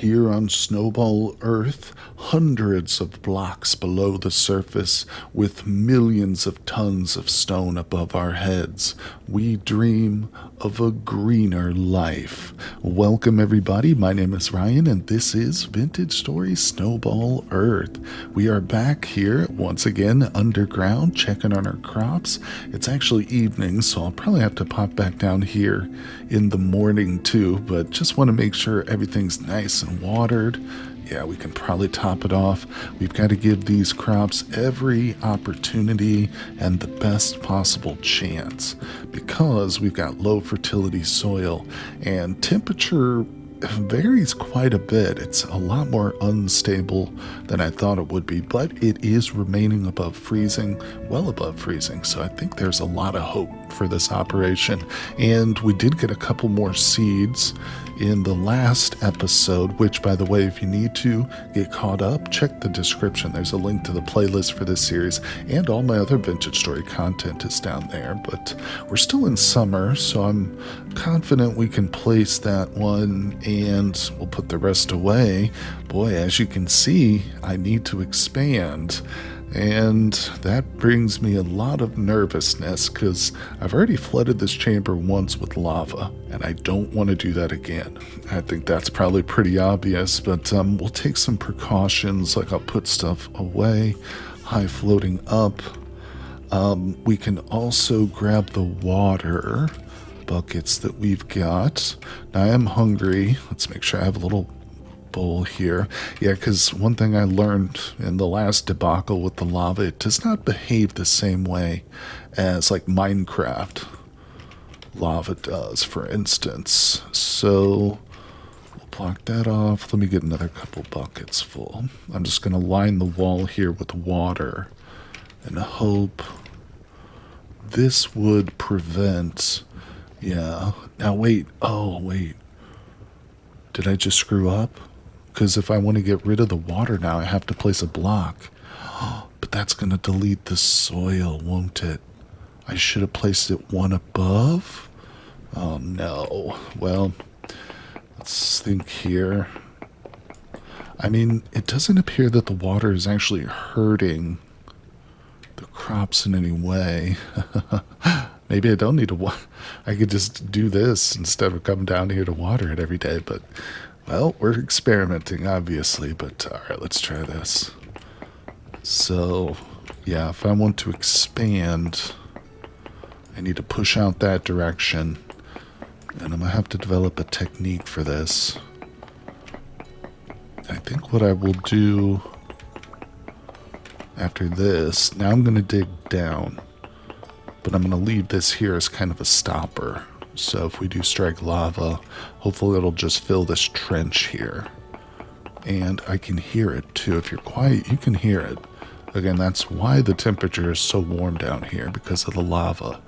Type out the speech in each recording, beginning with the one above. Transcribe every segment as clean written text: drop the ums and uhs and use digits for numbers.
Here on Snowball Earth, hundreds of blocks below the surface, with millions of tons of stone above our heads, we dream of a greener life. Welcome everybody, my name is Ryan and this is Vintage Story Snowball Earth. We are back here once again underground checking on our crops. It's actually evening, so I'll probably have to pop back down here in the morning too, but just want to make sure everything's nice and watered. Yeah, we can probably top it off. We've got to give these crops every opportunity and the best possible chance because we've got low fertility soil and temperature varies quite a bit. It's a lot more unstable than I thought it would be, but it is remaining above freezing, well above freezing. So I think there's a lot of hope for this operation. And we did get a couple more seeds in the last episode, which, by the way, if you need to get caught up, check the description. There's a link to the playlist for this series, and all my other Vintage Story content is down there. But we're still in summer, so I'm confident we can place that one, and we'll put the rest away. Boy, as you can see, I need to expand. And that brings me a lot of nervousness because I've already flooded this chamber once with lava and I don't want to do that again. I think that's probably pretty obvious, but we'll take some precautions, like I'll put stuff away, high floating up. We can also grab the water buckets that we've got. Now I am hungry. Let's make sure I have a little bowl here. Yeah, because one thing I learned in the last debacle with the lava, it does not behave the same way as like Minecraft lava does, for instance. So we'll block that off. Let me get another couple buckets full. I'm just going to line the wall here with water and hope this would prevent. Yeah. Now wait. Oh, wait. Did I just screw up? Because if I want to get rid of the water now, I have to place a block. But that's going to delete the soil, won't it? I should have placed it one above. Oh, no. Well, let's think here. I mean, it doesn't appear that the water is actually hurting the crops in any way. Maybe I don't need to I could just do this instead of coming down here to water it every day, but, well, we're experimenting, obviously, but, alright, let's try this. So, yeah, if I want to expand, I need to push out that direction, and I'm going to have to develop a technique for this. I think what I will do after this, now I'm going to dig down. But I'm going to leave this here as kind of a stopper. So if we do strike lava, hopefully it'll just fill this trench here. And I can hear it too. If you're quiet, you can hear it. Again, that's why the temperature is so warm down here, because of the lava.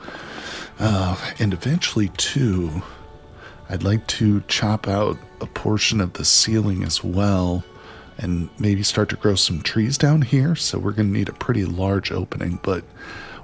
And eventually too, I'd like to chop out a portion of the ceiling as well and maybe start to grow some trees down here. So we're going to need a pretty large opening, but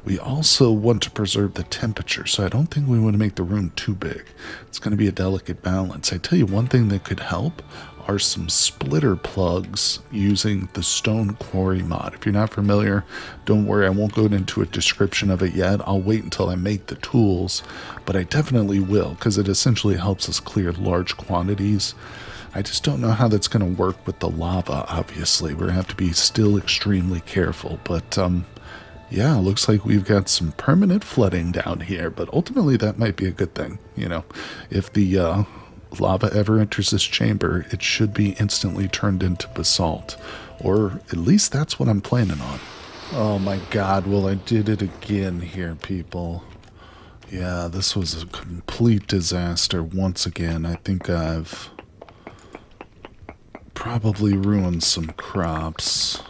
we also want to preserve the temperature, so I don't think we want to make the room too big. It's going to be a delicate balance. I tell you, one thing that could help are some splitter plugs using the stone quarry mod. If you're not familiar, don't worry, I won't go into a description of it yet. I'll wait until I make the tools, but I definitely will, because it essentially helps us clear large quantities. I just don't know how that's going to work with the lava, obviously. We're going to have to be still extremely careful, but yeah, looks like we've got some permanent flooding down here, but ultimately that might be a good thing. You know, if the lava ever enters this chamber, it should be instantly turned into basalt, or at least that's what I'm planning on. Oh my god, well, I did it again here, people. Yeah, this was a complete disaster once again. I think I've probably ruined some crops.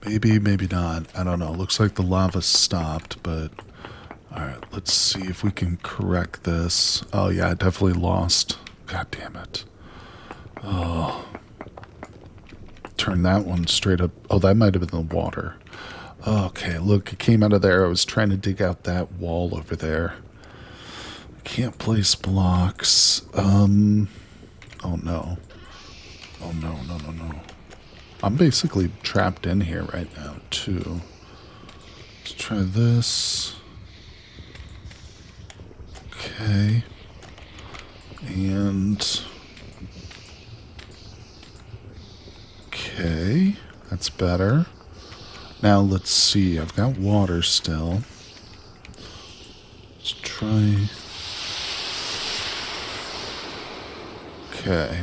Maybe, maybe not. I don't know. Looks like the lava stopped, but alright, let's see if we can correct this. Oh yeah, I definitely lost. God damn it. Oh. Turn that one straight up. Oh, that might have been the water. Okay, look, it came out of there. I was trying to dig out that wall over there. Can't place blocks. Oh no. Oh, no, no, no, no. I'm basically trapped in here right now, too. Let's try this. Okay. And... okay. That's better. Now, let's see. I've got water still. Let's try... okay.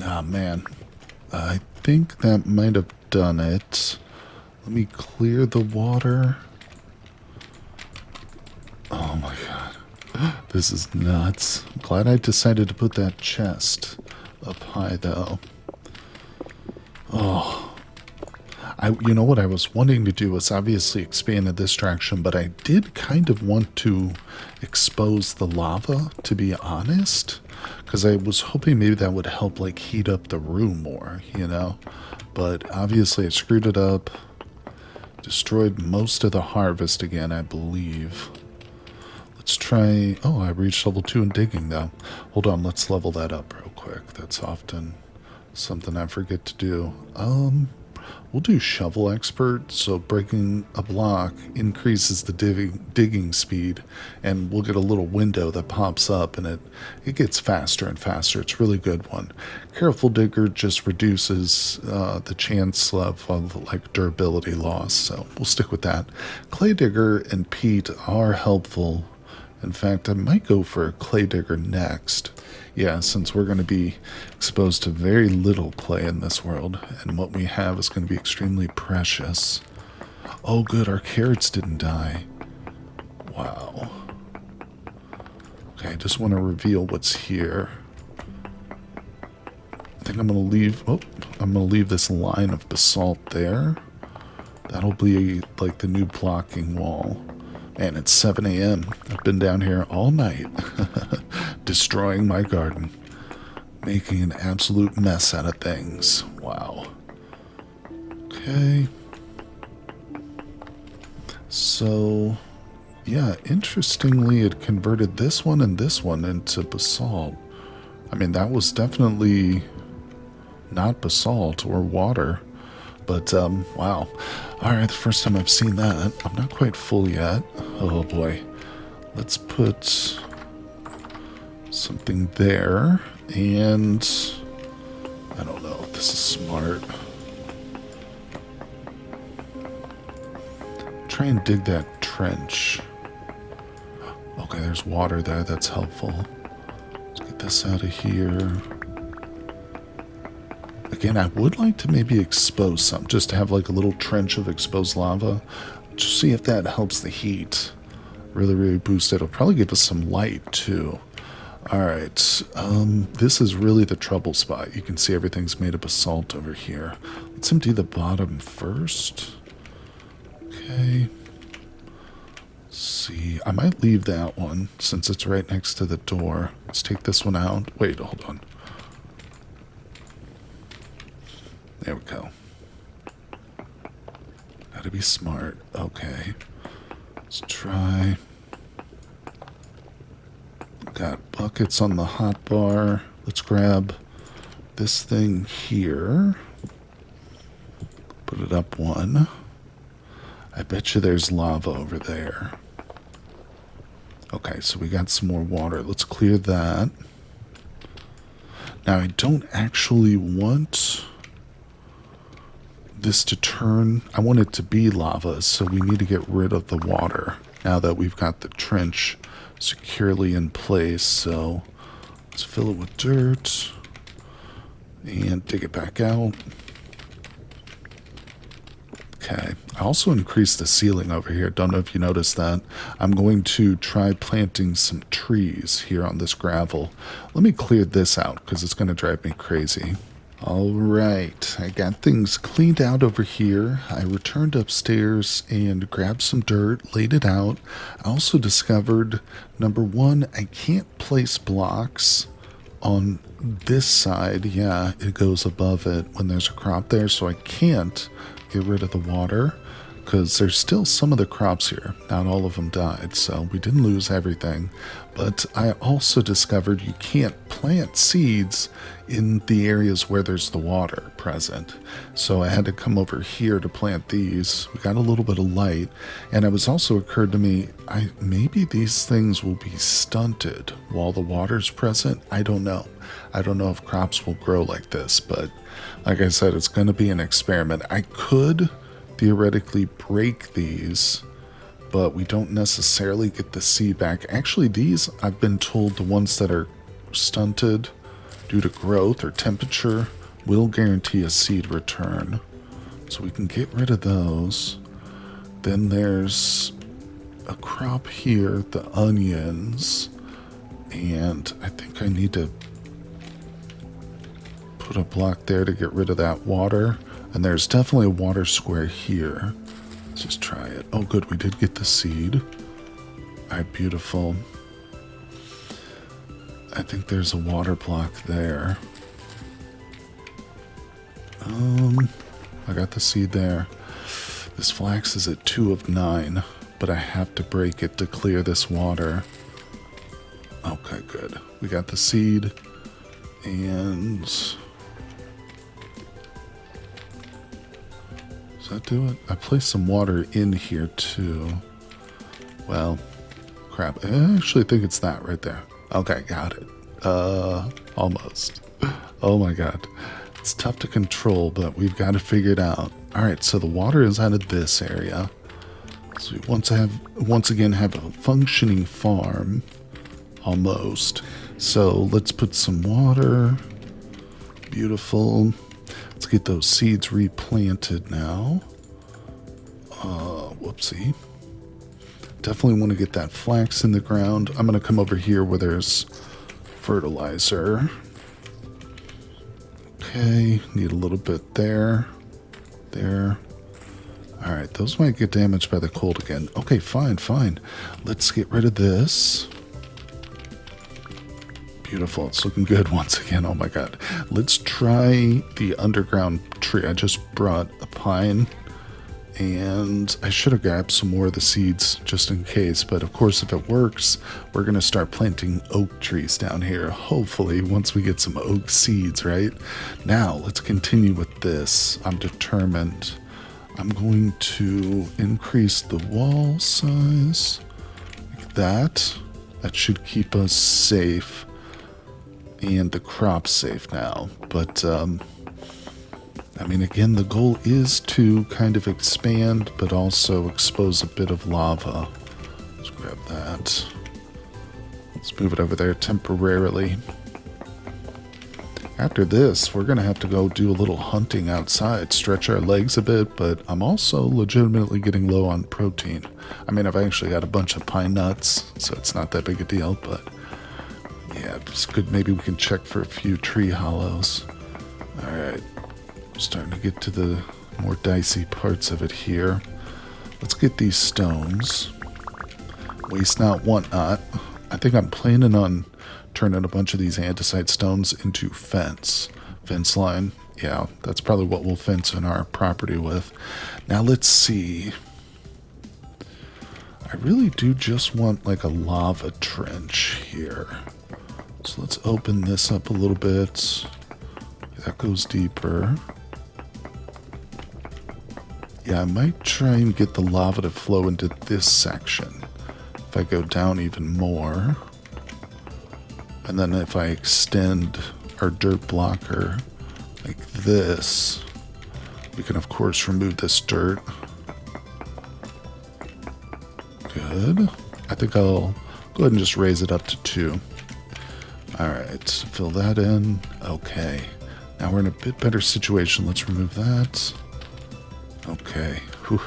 Ah, man. I think that might have done it. Let me clear the water. Oh my god. This is nuts. I'm glad I decided to put that chest up high, though. Oh. You know what I was wanting to do was obviously expand in this direction, but I did kind of want to expose the lava, to be honest, because I was hoping maybe that would help, like, heat up the room more, you know? But obviously I screwed it up, destroyed most of the harvest again, I believe. Let's try... oh, I reached level 2 in digging, though. Hold on, let's level that up real quick. That's often something I forget to do. We'll do shovel expert, so breaking a block increases the digging speed, and we'll get a little window that pops up, and it gets faster and faster. It's a really good one. Careful digger just reduces the chance of like durability loss, so we'll stick with that. Clay digger and peat are helpful. In fact, I might go for a clay digger next. Yeah, since we're going to be exposed to very little clay in this world, and what we have is going to be extremely precious. Oh good, our carrots didn't die. Wow. Okay, I just want to reveal what's here. I think I'm going to leave... oh, I'm going to leave this line of basalt there. That'll be like the new blocking wall. Man, it's 7 a.m. I've been down here all night, destroying my garden, making an absolute mess out of things. Wow. Okay. So, yeah, interestingly, it converted this one and this one into basalt. I mean, that was definitely not basalt or water. But, wow. Alright, the first time I've seen that. I'm not quite full yet. Oh, boy. Let's put something there. And I don't know if this is smart. Try and dig that trench. Okay, there's water there. That's helpful. Let's get this out of here. Again, I would like to maybe expose some, just to have like a little trench of exposed lava. Just see if that helps the heat. Really, really boost it. It'll probably give us some light, too. Alright, this is really the trouble spot. You can see everything's made of basalt over here. Let's empty the bottom first. Okay. Let's see. I might leave that one, since it's right next to the door. Let's take this one out. Wait, hold on. There we go. Gotta be smart. Okay. Let's try. Got buckets on the hot bar. Let's grab this thing here. Put it up one. I bet you there's lava over there. Okay, so we got some more water. Let's clear that. Now, I don't actually want this to turn. I want it to be lava, so we need to get rid of the water now that we've got the trench securely in place. So let's fill it with dirt and dig it back out. Okay, I also increased the ceiling over here. Don't know if you noticed that. I'm going to try planting some trees here on this gravel. Let me clear this out because it's going to drive me crazy. Alright, I got things cleaned out over here. I returned upstairs and grabbed some dirt, laid it out. I also discovered, number one, I can't place blocks on this side. Yeah, it goes above it when there's a crop there, so I can't get rid of the water. because there's still some of the crops here. Not all of them died, so we didn't lose everything. But I also discovered you can't plant seeds in the areas where there's the water present. So I had to come over here to plant these. We got a little bit of light, and it was also occurred to me, maybe these things will be stunted while the water's present. I don't know. I don't know if crops will grow like this, but like I said, it's going to be an experiment. I could theoretically break these, but we don't necessarily get the seed back. Actually, these, I've been told, the ones that are stunted due to growth or temperature will guarantee a seed return. So we can get rid of those. Then there's a crop here, the onions. And I think I need to put a block there to get rid of that water. And there's definitely a water square here. Let's just try it. Oh, good. We did get the seed. All right, beautiful. I think there's a water block there. I got the seed there. This flax is at 2 of 9, but I have to break it to clear this water. Okay, good. We got the seed, and does that do it? I placed some water in here too. Well, crap. I actually think it's that right there. Okay, got it. Almost. Oh my god. It's tough to control, but we've got to figure it out. Alright, so the water is out of this area. So we once again have a functioning farm. Almost. So let's put some water. Beautiful. Let's get those seeds replanted now. Whoopsie. Definitely want to get that flax in the ground. I'm going to come over here where there's fertilizer. Okay, need a little bit there. There. Alright, those might get damaged by the cold again. Okay, fine, fine. Let's get rid of this. Beautiful, it's looking good once again. Oh my god. Let's try the underground tree. I just brought a pine. And I should have grabbed some more of the seeds just in case, but of course if it works, we're going to start planting oak trees down here, hopefully once we get some oak seeds, right? Now, let's continue with this. I'm determined. I'm going to increase the wall size, like that. That should keep us safe, and the crops safe now, but I mean, again, the goal is to kind of expand, but also expose a bit of lava. Let's grab that. Let's move it over there temporarily. After this, we're going to have to go do a little hunting outside, stretch our legs a bit, but I'm also legitimately getting low on protein. I mean, I've actually got a bunch of pine nuts, so it's not that big a deal, but yeah, it's good. Maybe we can check for a few tree hollows. All right. Starting to get to the more dicey parts of it here. Let's get these stones. Waste not, want not. I think I'm planning on turning a bunch of these andesite stones into fence line. Yeah, that's probably what we'll fence in our property with. Now let's see. I really do just want like a lava trench here. So let's open this up a little bit. That goes deeper. Yeah, I might try and get the lava to flow into this section. If I go down even more. And then if I extend our dirt blocker like this, we can of course remove this dirt. Good. I think I'll go ahead and just raise it up to 2. Alright, fill that in. Okay. Now we're in a bit better situation. Let's remove that. Okay. Whew.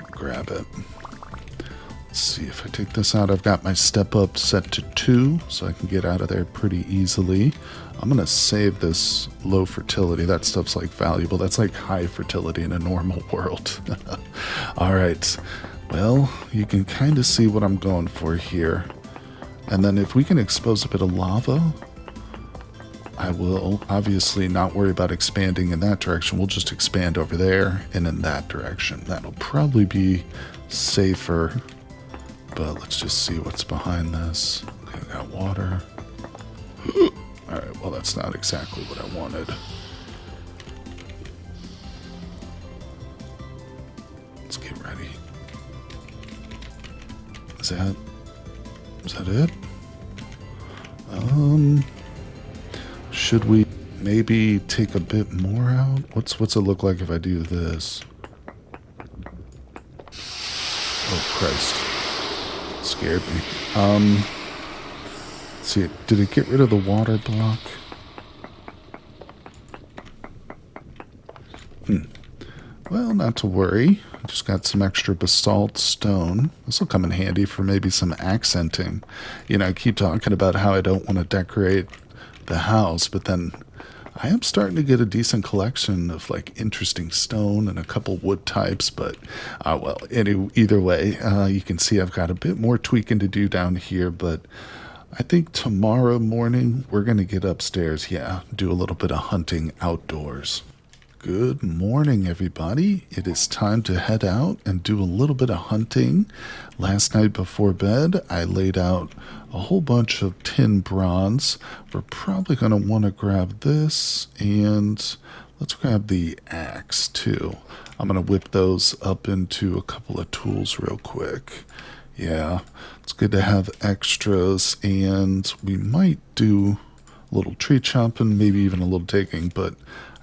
Grab it. Let's see if I take this out. I've got my step up set to 2, so I can get out of there pretty easily. I'm going to save this low fertility. That stuff's like valuable. That's like high fertility in a normal world. All right. Well, you can kind of see what I'm going for here. And then if we can expose a bit of lava, I will obviously not worry about expanding in that direction. We'll just expand over there and in that direction. That'll probably be safer. But let's just see what's behind this. Okay, I got water. Alright, well that's not exactly what I wanted. Let's get ready. Is that it? Should we maybe take a bit more out? What's it look like if I do this? Oh Christ. Scared me. Let's see, did it get rid of the water block? Well, not to worry. I just got some extra basalt stone. This will come in handy for maybe some accenting. You know, I keep talking about how I don't want to decorate the house, but then I am starting to get a decent collection of like interesting stone and a couple wood types, but well, either way, you can see I've got a bit more tweaking to do down here, but I think tomorrow morning we're going to get upstairs, do a little bit of hunting outdoors. Good morning, everybody. It is time to head out and do a little bit of hunting. Last night before bed, I laid out a whole bunch of tin bronze. We're probably going to want to grab this, and let's grab the axe too. I'm going to whip those up into a couple of tools real quick. Yeah, it's good to have extras, and we might do a little tree chopping, maybe even a little digging, but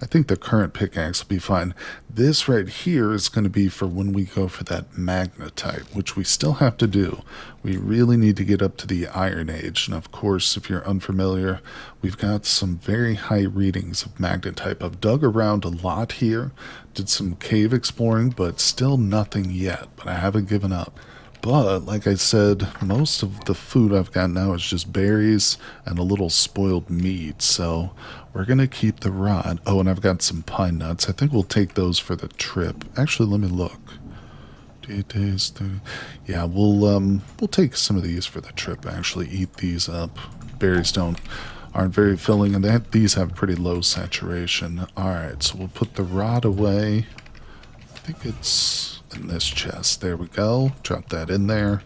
I think the current pickaxe will be fine. This right here is going to be for when we go for that magnetite, which we still have to do. We really need to get up to the Iron Age. And of course, if you're unfamiliar, we've got some very high readings of magnetite. I've dug around a lot here, did some cave exploring, but still nothing yet. But I haven't given up. But, like I said, most of the food I've got now is just berries and a little spoiled meat, so we're going to keep the rod. Oh, and I've got some pine nuts. I think we'll take those for the trip. Actually, let me look. Yeah, we'll take some of these for the trip, actually. Eat these up. Berries aren't very filling, and these have pretty low saturation. Alright, so we'll put the rod away. I think it's in this chest. There we go. Drop that in there.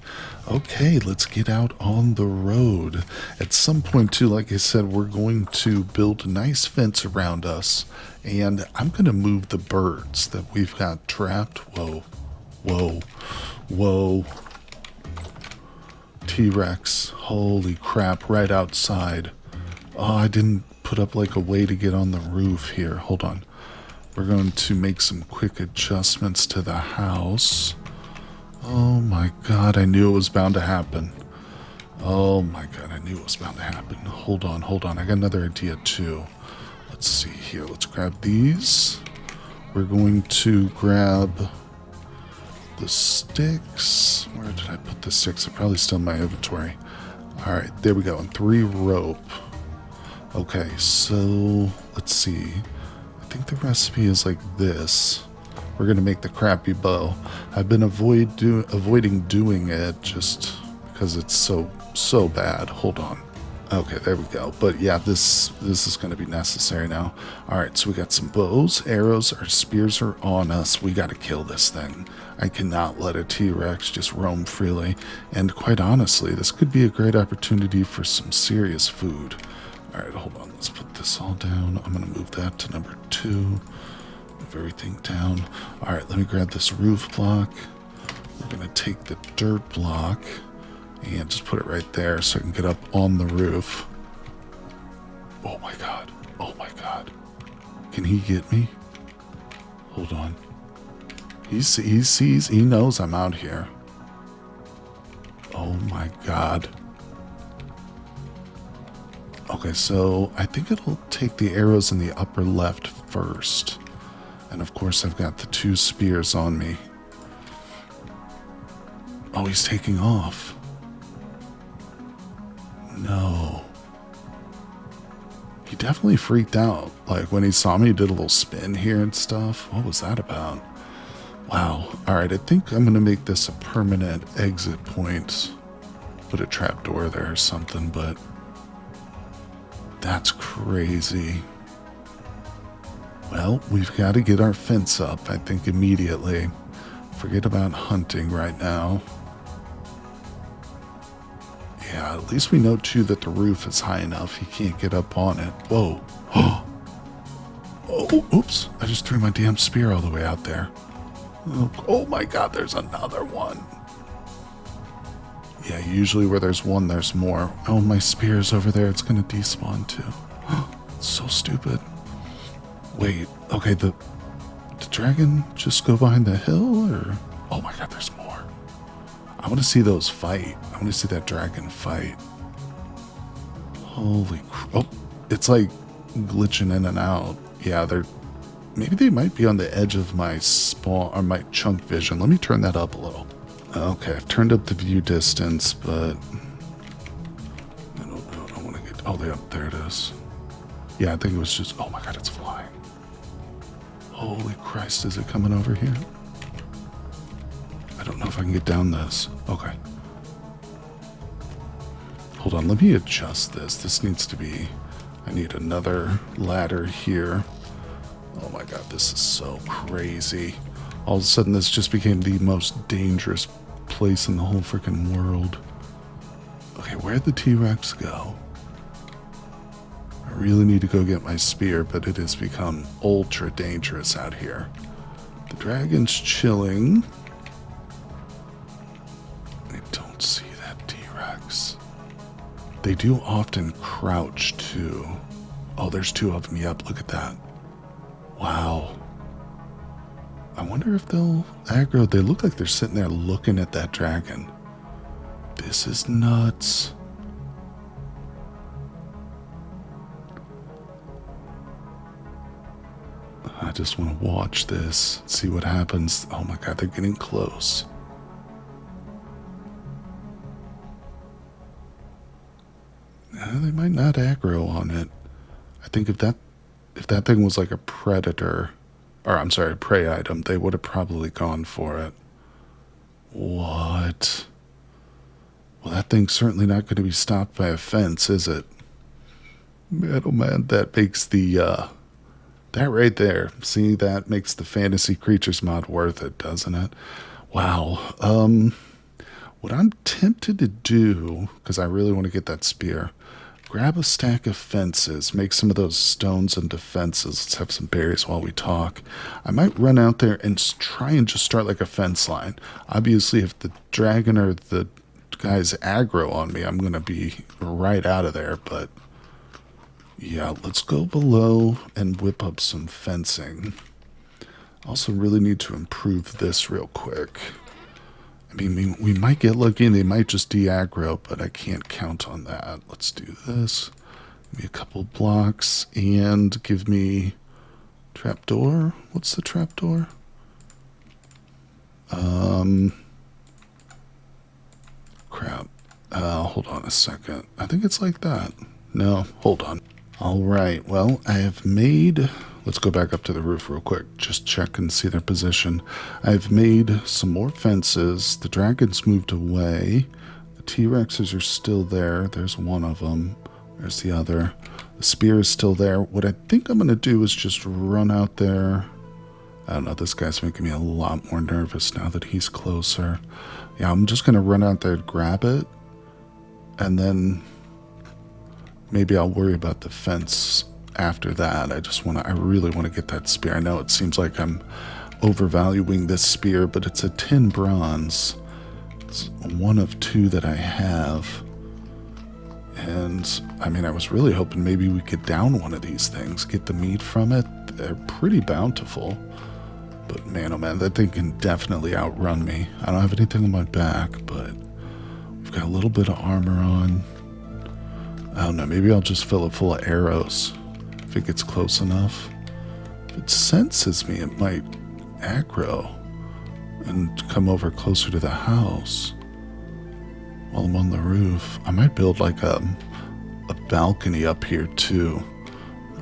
Okay, let's get out on the road. At some point too, like I said, we're going to build a nice fence around us, and I'm going to move the birds that we've got trapped. Whoa, whoa, whoa. T-Rex. Holy crap, right outside. Oh, I didn't put up like a way to get on the roof here. Hold on. We're going to make some quick adjustments to the house. Oh my god, I knew it was bound to happen. Oh my god, I knew it was bound to happen. Hold on. I got another idea too. Let's see here. Let's grab these. We're going to grab the sticks. Where did I put the sticks? They're probably still in my inventory. Alright, there we go. And 3 rope. Okay, so let's see. I think the recipe is like this. We're going to make the crappy bow. I've been avoiding doing it just because it's so bad. Hold on. Okay, there we go. But yeah, this is going to be necessary now. Alright, so we got some bows, arrows, our spears are on us. We got to kill this thing. I cannot let a T-Rex just roam freely. And quite honestly, this could be a great opportunity for some serious food. Alright, hold on. Let's put this all down. I'm going to move that to number 2. Move everything down. Alright, let me grab this roof block. We're going to take the dirt block and just put it right there so I can get up on the roof. Oh my god. Oh my god. Can he get me? Hold on. He sees, he knows I'm out here. Oh my god. Okay, so I think it'll take the arrows in the upper left first. And of course I've got the 2 spears on me. Oh, he's taking off. No. He definitely freaked out. Like when he saw me, he did a little spin here and stuff. What was that about? Wow. Alright, I think I'm going to make this a permanent exit point. Put a trapdoor there or something, but... That's crazy. Well, we've got to get our fence up, I think, immediately. Forget about hunting right now. Yeah, at least we know, too, that the roof is high enough. He can't get up on it. Whoa. Oh, oops. I just threw my damn spear all the way out there. Oh my god, there's another one. Yeah, usually where there's one, there's more. Oh, my spear's over there. It's going to despawn, too. It's so stupid. Wait, okay, the dragon just go behind the hill, or? Oh my god, there's more. I want to see those fight. I want to see that dragon fight. Holy oh, it's like glitching in and out. Yeah, maybe they might be on the edge of my spawn, or my chunk vision. Let me turn that up a little. Okay, I've turned up the view distance, but I don't want to get, oh, there it is. Yeah, I think it was just, oh my god, it's flying. Holy Christ, is it coming over here? I don't know if I can get down this. Okay. Hold on, let me adjust this. This needs to be, I need another ladder here. Oh my god, this is so crazy. All of a sudden, this just became the most dangerous place in the whole freaking world. Okay, where'd the T-Rex go? I really need to go get my spear, but it has become ultra dangerous out here. The dragon's chilling. I don't see that T-Rex. They do often crouch too. Oh, there's two of them. Yep, look at that. Wow. I wonder if they'll aggro. They look like they're sitting there looking at that dragon. This is nuts. I just want to watch this, see what happens. Oh my god, they're getting close. They might not aggro on it. I think if that thing was like a predator, or I'm sorry, a prey item, they would have probably gone for it. What? Well, that thing's certainly not going to be stopped by a fence, is it? Man, oh man, that makes the, that right there, see, that makes the fantasy creatures mod worth it, doesn't it? Wow. What I'm tempted to do, because I really want to get that spear, grab a stack of fences, make some of those stones into fences. Let's have some berries while we talk. I might run out there and try and just start like a fence line. Obviously, if the dragon or the guy's aggro on me, I'm going to be right out of there. But yeah, let's go below and whip up some fencing. Also really need to improve this real quick. I mean, we might get lucky and they might just de-aggro, but I can't count on that. Let's do this. Give me a couple blocks and give me trapdoor. What's the trapdoor? Crap. Hold on a second. I think it's like that. No, hold on. All right. Well, I have made... Let's go back up to the roof real quick. Just check and see their position. I've made some more fences. The dragons moved away. The T-Rexes are still there. There's one of them. There's the other. The spear is still there. What I think I'm going to do is just run out there. I don't know. This guy's making me a lot more nervous now that he's closer. Yeah, I'm just going to run out there and grab it. And then maybe I'll worry about the fence after that. I really want to get that spear. I know it seems like I'm overvaluing this spear, but it's a 10 bronze. It's one of two that I have. And I mean, I was really hoping maybe we could down one of these things, get the meat from it. They're pretty bountiful. But man, oh man, that thing can definitely outrun me. I don't have anything on my back, but we've got a little bit of armor on. I don't know, maybe I'll just fill it full of arrows. If it gets close enough. If it senses me, it might aggro and come over closer to the house while I'm on the roof. I might build like a balcony up here too.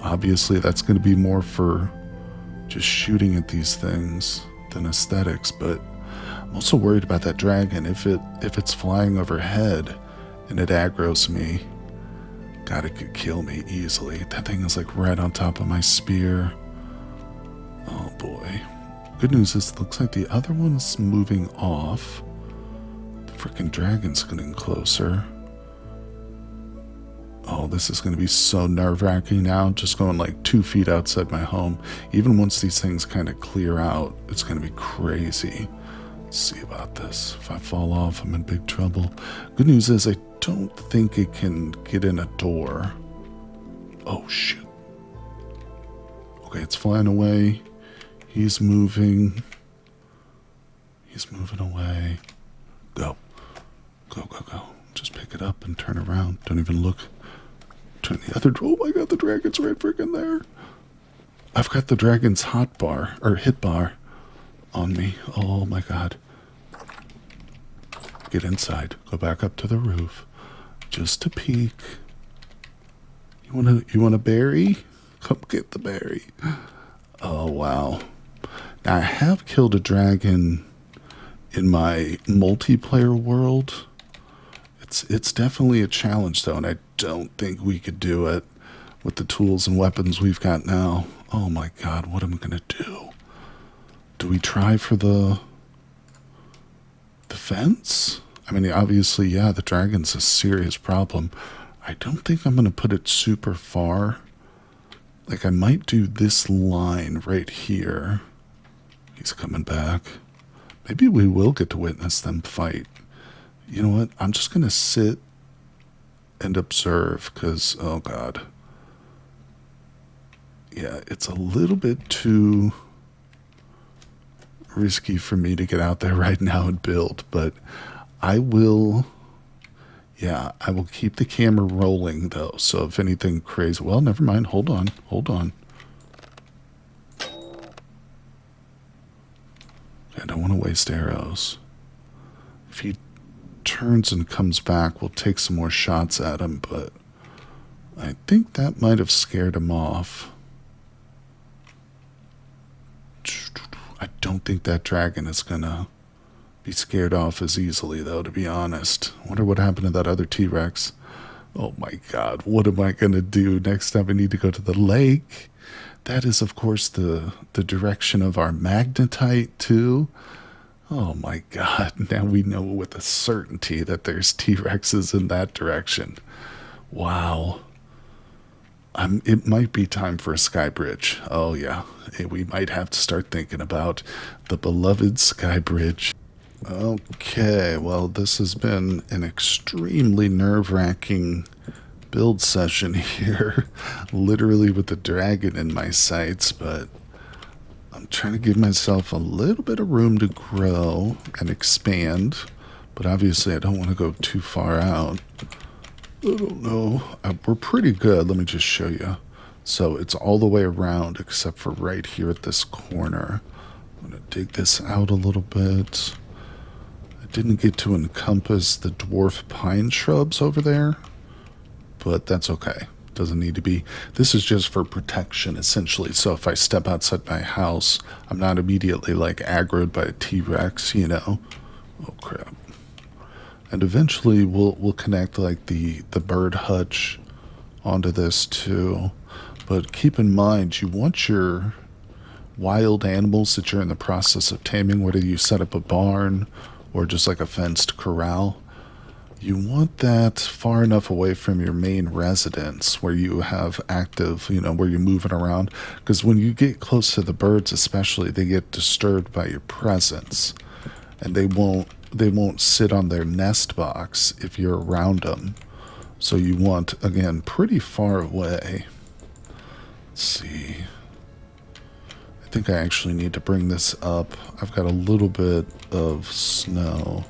Obviously, that's going to be more for just shooting at these things than aesthetics, but I'm also worried about that dragon. If it's flying overhead and it aggroes me, God, it could kill me easily. That thing is like right on top of my spear. Oh boy. Good news is it looks like the other one's moving off. The freaking dragon's getting closer. Oh, this is going to be so nerve-wracking now. Just going like 2 feet outside my home. Even once these things kind of clear out, it's going to be crazy. Let's see about this. If I fall off, I'm in big trouble. Good news is I don't think it can get in a door. Oh, shit. Okay, it's flying away. He's moving. He's moving away. Go. Go, go, go. Just pick it up and turn around. Don't even look. Turn the other... Oh my god, the dragon's right freaking there. I've got the dragon's hot bar, or hit bar, on me. Oh my god. Get inside. Go back up to the roof. Just to peek. You want a berry? Come get the berry. Oh wow. Now I have killed a dragon in my multiplayer world. It's definitely a challenge though, and I don't think we could do it with the tools and weapons we've got now. Oh my god, what am I gonna do? Do we try for the fence? I mean, obviously, yeah, the dragon's a serious problem. I don't think I'm gonna put it super far. Like, I might do this line right here. He's coming back. Maybe we will get to witness them fight. You know what? I'm just gonna sit and observe, because, oh god. Yeah, it's a little bit too risky for me to get out there right now and build, but I will, yeah, I will keep the camera rolling, though, so if anything crazy, well, never mind, hold on. I don't want to waste arrows. If he turns and comes back, we'll take some more shots at him, but I think that might have scared him off. I don't think that dragon is gonna be scared off as easily, though, to be honest. Wonder what happened to that other T-Rex. Oh my god, what am I gonna do next time I need to go to the lake? That is, of course, the direction of our magnetite, too. Oh my god, now we know with a certainty that there's T-Rexes in that direction. Wow. It might be time for a sky bridge. Oh yeah, we might have to start thinking about the beloved sky bridge. Okay, well, this has been an extremely nerve-wracking build session here. Literally with the dragon in my sights, but I'm trying to give myself a little bit of room to grow and expand. But obviously I don't want to go too far out. I don't know. We're pretty good. Let me just show you. So it's all the way around except for right here at this corner. I'm going to dig this out a little bit. I didn't get to encompass the dwarf pine shrubs over there, but that's okay. Doesn't need to be. This is just for protection, essentially. So if I step outside my house, I'm not immediately like aggroed by a T-Rex, you know. Oh crap. And eventually we'll connect like the bird hutch onto this too. But keep in mind, you want your wild animals that you're in the process of taming, whether you set up a barn or just like a fenced corral, you want that far enough away from your main residence where you have active, you know, where you're moving around. Because when you get close to the birds especially, they get disturbed by your presence. And they won't sit on their nest box if you're around them. So you want, again, pretty far away. Let's see. I think I actually need to bring this up. I've got a little bit of snow.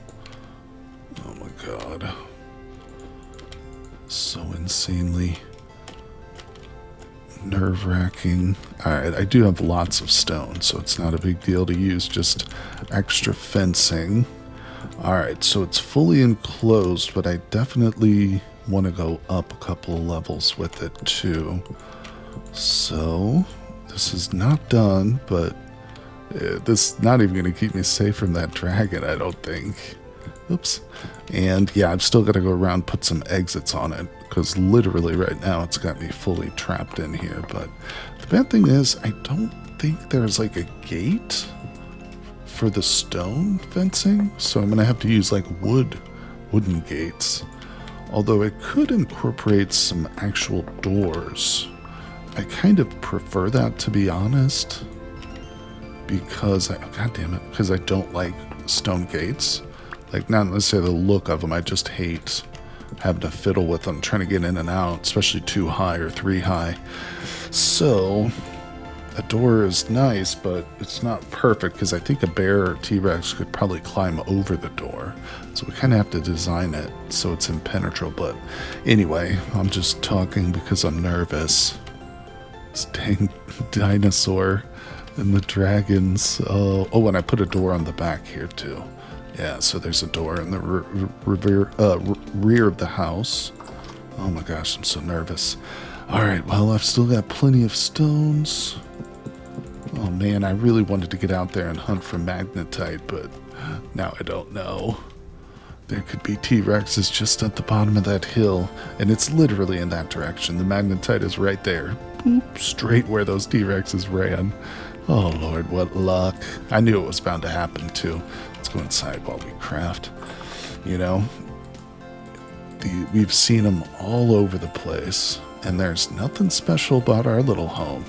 Oh my god. So insanely nerve-wracking. Alright, I do have lots of stone, so it's not a big deal to use just extra fencing. Alright, so it's fully enclosed, but I definitely want to go up a couple of levels with it too. So, this is not done, but this is not even going to keep me safe from that dragon, I don't think. Oops. And yeah, I've still got to go around, put some exits on it, because literally right now it's got me fully trapped in here. But the bad thing is, I don't think there's like a gate for the stone fencing, so I'm going to have to use like wooden gates. Although it could incorporate some actual doors. I kind of prefer that, to be honest, because God damn it, because I don't like stone gates. Like, not necessarily the look of them, I just hate having to fiddle with them, trying to get in and out, especially 2 high or 3 high. So, a door is nice, but it's not perfect, because I think a bear or T-Rex could probably climb over the door. So we kind of have to design it so it's impenetrable. But anyway, I'm just talking because I'm nervous. This dang dinosaur and the dragons. Oh, and I put a door on the back here too. Yeah, so there's a door in the rear of the house. Oh my gosh, I'm so nervous. Alright, well, I've still got plenty of stones. Oh man, I really wanted to get out there and hunt for magnetite, but now I don't know. There could be T-Rexes just at the bottom of that hill, and it's literally in that direction. The magnetite is right there. Boop, straight where those T-Rexes ran. Oh lord, what luck. I knew it was bound to happen too. Let's go inside while we craft. You know, we've seen them all over the place, and there's nothing special about our little home.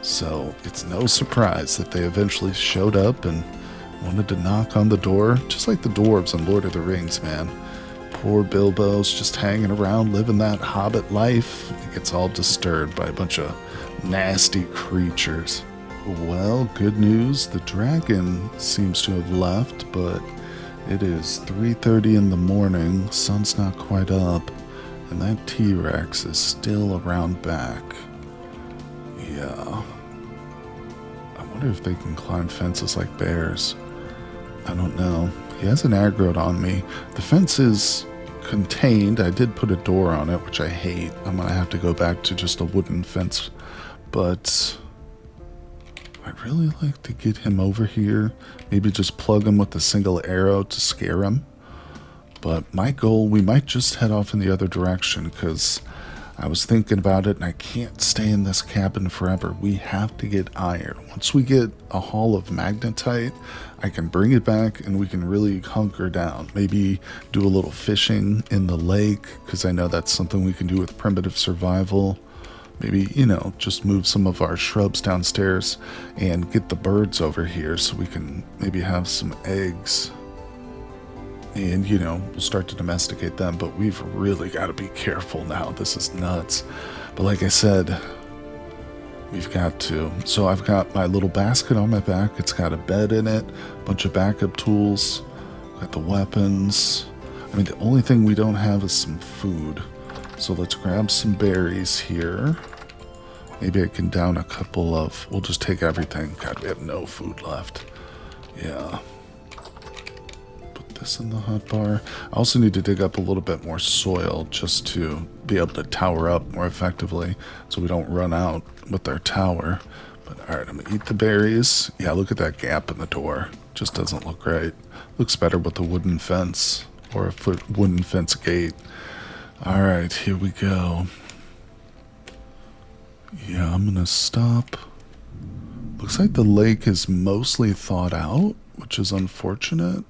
So it's no surprise that they eventually showed up and wanted to knock on the door, just like the dwarves in Lord of the Rings, man. Poor Bilbo's just hanging around, living that hobbit life. He gets all disturbed by a bunch of nasty creatures. Well, good news, the dragon seems to have left, but it is 3:30 in the morning, sun's not quite up, and that T-Rex is still around back. Yeah. I wonder if they can climb fences like bears. I don't know. He hasn't aggroed on me. The fence is contained. I did put a door on it, which I hate. I'm going to have to go back to just a wooden fence. But I'd really like to get him over here. Maybe just plug him with a single arrow to scare him. But my goal, we might just head off in the other direction, because I was thinking about it and I can't stay in this cabin forever. We have to get iron. Once we get a haul of magnetite, I can bring it back and we can really hunker down. Maybe do a little fishing in the lake, because I know that's something we can do with primitive survival. Maybe, you know, just move some of our shrubs downstairs and get the birds over here so we can maybe have some eggs. And, you know, we'll start to domesticate them, but we've really got to be careful now. This is nuts. But like I said, we've got to. So I've got my little basket on my back. It's got a bed in it, a bunch of backup tools, got the weapons. I mean, the only thing we don't have is some food. So let's grab some berries here. Maybe I can down a couple of, we'll just take everything. God, we have no food left. Yeah. This in the hot bar. I also need to dig up a little bit more soil just to be able to tower up more effectively so we don't run out with our tower. But alright, I'm gonna eat the berries. Yeah, look at that gap in the door. Just doesn't look right. Looks better with a wooden fence or a wooden fence gate. Alright, here we go. Yeah, I'm gonna stop. Looks like the lake is mostly thawed out, which is unfortunate.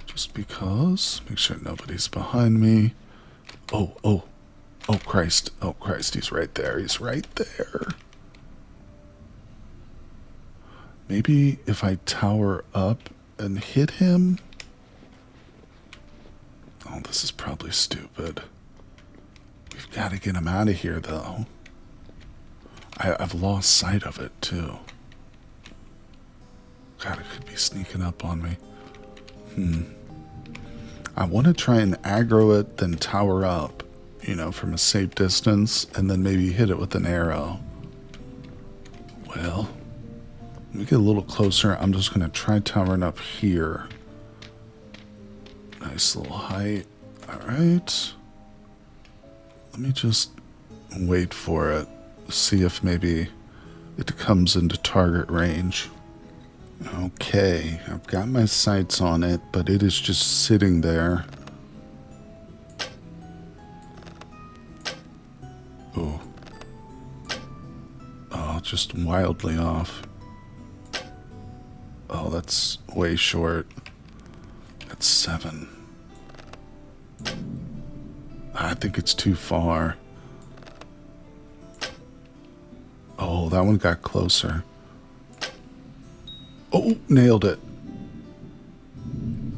Just because. Make sure nobody's behind me. Oh Christ. Oh Christ, he's right there. He's right there. Maybe if I tower up and hit him. Oh, this is probably stupid. We've got to get him out of here, though. I've lost sight of it, too. God, it could be sneaking up on me. I want to try and aggro it, then tower up, you know, from a safe distance, and then maybe hit it with an arrow. Well, let me get a little closer. I'm just going to try towering up here. Nice little height. Alright. Let me just wait for it. See if maybe it comes into target range. Okay, I've got my sights on it, but it is just sitting there. Oh. Oh, just wildly off. Oh, that's way short. That's 7. I think it's too far. Oh, that one got closer. Oh, nailed it.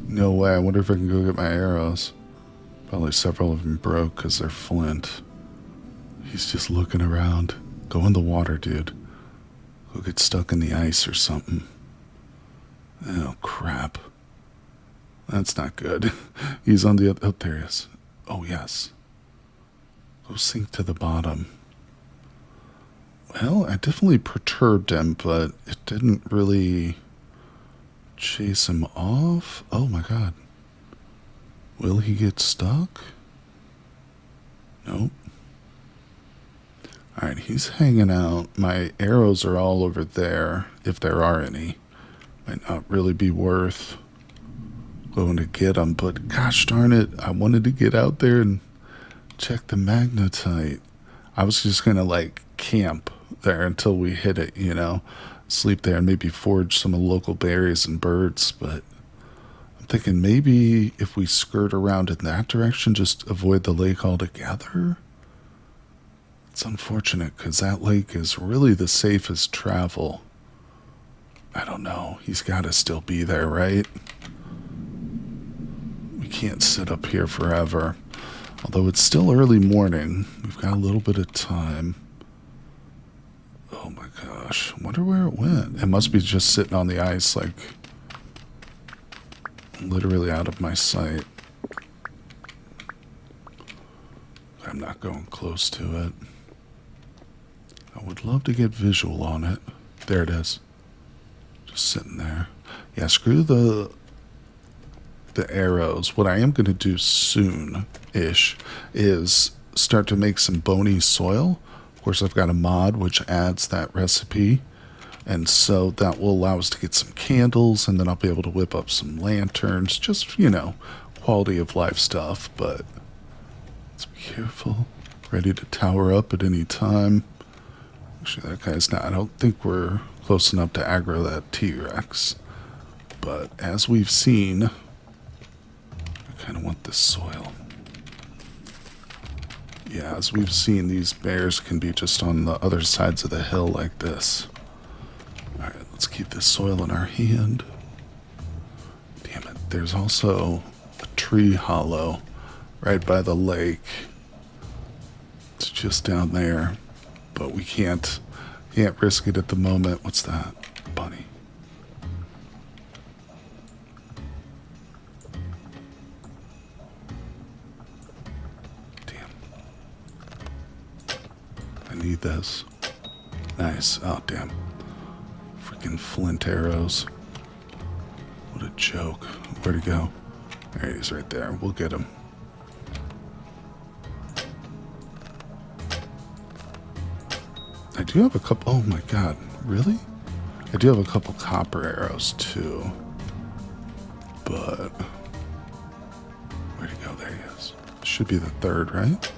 No way. I wonder if I can go get my arrows. Probably several of them broke because they're flint. He's just looking around. Go in the water, dude. Go get stuck in the ice or something. Oh, crap. That's not good. He's on the other... Oh, there he is. Oh, yes. Go sink to the bottom. Well, I definitely perturbed him, but it didn't really chase him off. Oh my god. Will he get stuck? Nope. Alright, he's hanging out. My arrows are all over there, if there are any. Might not really be worth going to get them, but gosh darn it, I wanted to get out there and check the magnetite. I was just gonna like camp there until we hit it, you know, sleep there and maybe forage some of the local berries and birds, but I'm thinking maybe if we skirt around in that direction, just avoid the lake altogether. It's unfortunate because that lake is really the safest travel. I don't know, he's got to still be there, right? We can't sit up here forever. Although it's still early morning, we've got a little bit of time. Oh my gosh, I wonder where it went. It must be just sitting on the ice, like, literally out of my sight. I'm not going close to it. I would love to get visual on it. There it is. Just sitting there. Yeah, screw the arrows. What I am going to do soon-ish is start to make some bony soil. Of course, I've got a mod which adds that recipe, and so that will allow us to get some candles, and then I'll be able to whip up some lanterns. Just, you know, quality of life stuff, but let's be careful. Ready to tower up at any time. Actually, that guy's not. I don't think we're close enough to aggro that T-Rex, but as we've seen, kind of want this soil. Yeah, as we've seen, these bears can be just on the other sides of the hill like this. Alright, let's keep this soil in our hand. Damn it, there's also a tree hollow right by the lake. It's just down there, but we can't risk it at the moment. What's that? Bunny. Need this. Nice. Oh, damn. Freaking flint arrows. What a joke. Where'd he go? There he is right there. We'll get him. I do have a couple... Oh my god. Really? I do have a couple copper arrows too. But... where'd he go? There he is. Should be the third, right?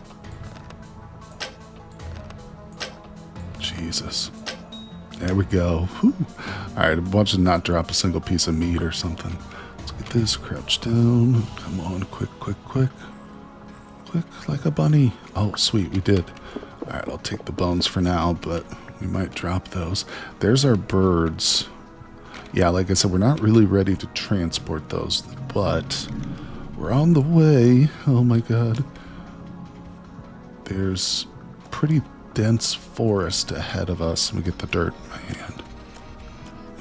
Jesus. There we go. Alright, I'm watching not drop a single piece of meat or something. Let's get this. Crouch down. Come on. Quick, quick, quick. Quick, like a bunny. Oh, sweet. We did. Alright, I'll take the bones for now, but we might drop those. There's our birds. Yeah, like I said, we're not really ready to transport those, but we're on the way. Oh my god. There's pretty dense forest ahead of us. Let me get the dirt in my hand.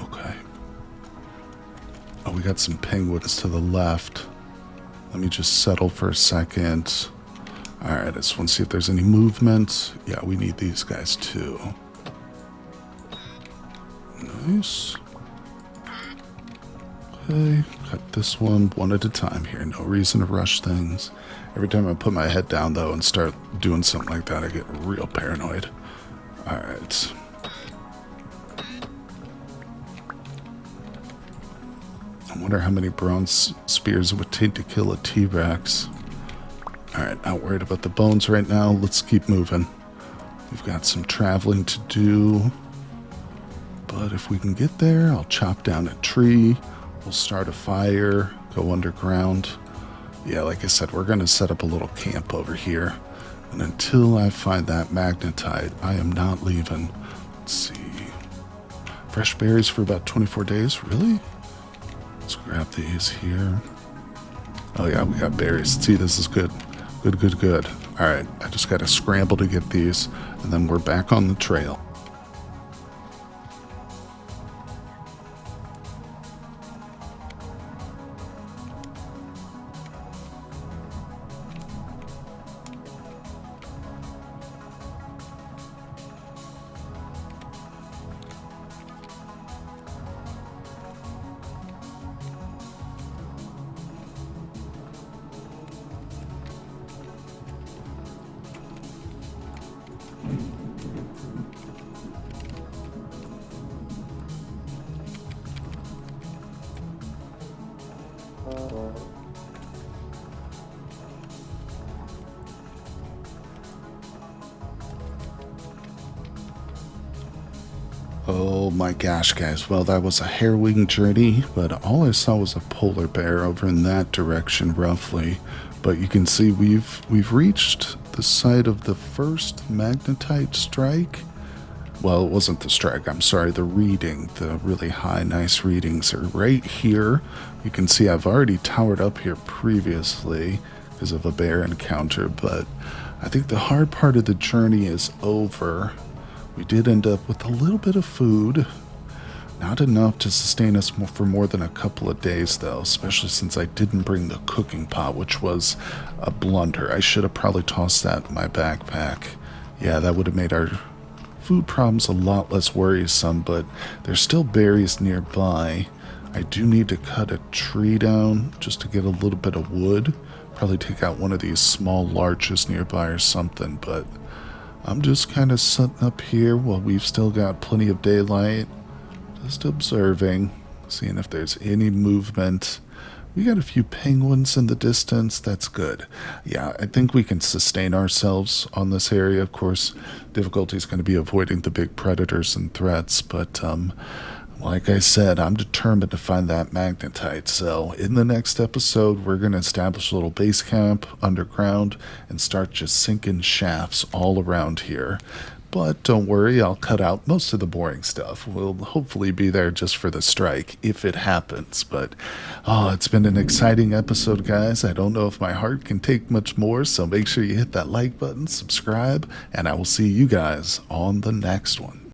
Okay. Oh, we got some penguins to the left. Let me just settle for a second. Alright, I just want to see if there's any movement. Yeah, we need these guys too. Nice. Okay, cut this one at a time here. No reason to rush things. Every time I put my head down, though, and start doing something like that, I get real paranoid. Alright. I wonder how many bronze spears it would take to kill a T-Rex. Alright, not worried about the bones right now. Let's keep moving. We've got some traveling to do. But if we can get there, I'll chop down a tree. We'll start a fire, go underground. Yeah, like I said, we're going to set up a little camp over here. And until I find that magnetite, I am not leaving. Let's see. Fresh berries for about 24 days. Really? Let's grab these here. Oh yeah, we got berries. See, this is good. Good. Alright, I just got to scramble to get these. And then we're back on the trail. Oh my gosh, guys. Well, that was a harrowing journey, but all I saw was a polar bear over in that direction, roughly. But you can see we've reached the site of the first magnetite strike. Well, it wasn't the strike, I'm sorry, the reading. The really high, nice readings are right here. You can see I've already towered up here previously because of a bear encounter, but I think the hard part of the journey is over. We did end up with a little bit of food. Not enough to sustain us for more than a couple of days, though, especially since I didn't bring the cooking pot, which was a blunder. I should have probably tossed that in my backpack. Yeah, that would have made our food problems a lot less worrisome, but there's still berries nearby. I do need to cut a tree down just to get a little bit of wood. Probably take out one of these small larches nearby or something, but I'm just kind of sitting up here while we've still got plenty of daylight. Just observing, seeing if there's any movement. We got a few penguins in the distance. That's good. Yeah, I think we can sustain ourselves on this area. Of course, difficulty is going to be avoiding the big predators and threats, but like I said, I'm determined to find that magnetite. So in the next episode, we're going to establish a little base camp underground and start just sinking shafts all around here. But don't worry, I'll cut out most of the boring stuff. We'll hopefully be there just for the strike, if it happens. But, it's been an exciting episode, guys. I don't know if my heart can take much more, so make sure you hit that like button, subscribe, and I will see you guys on the next one.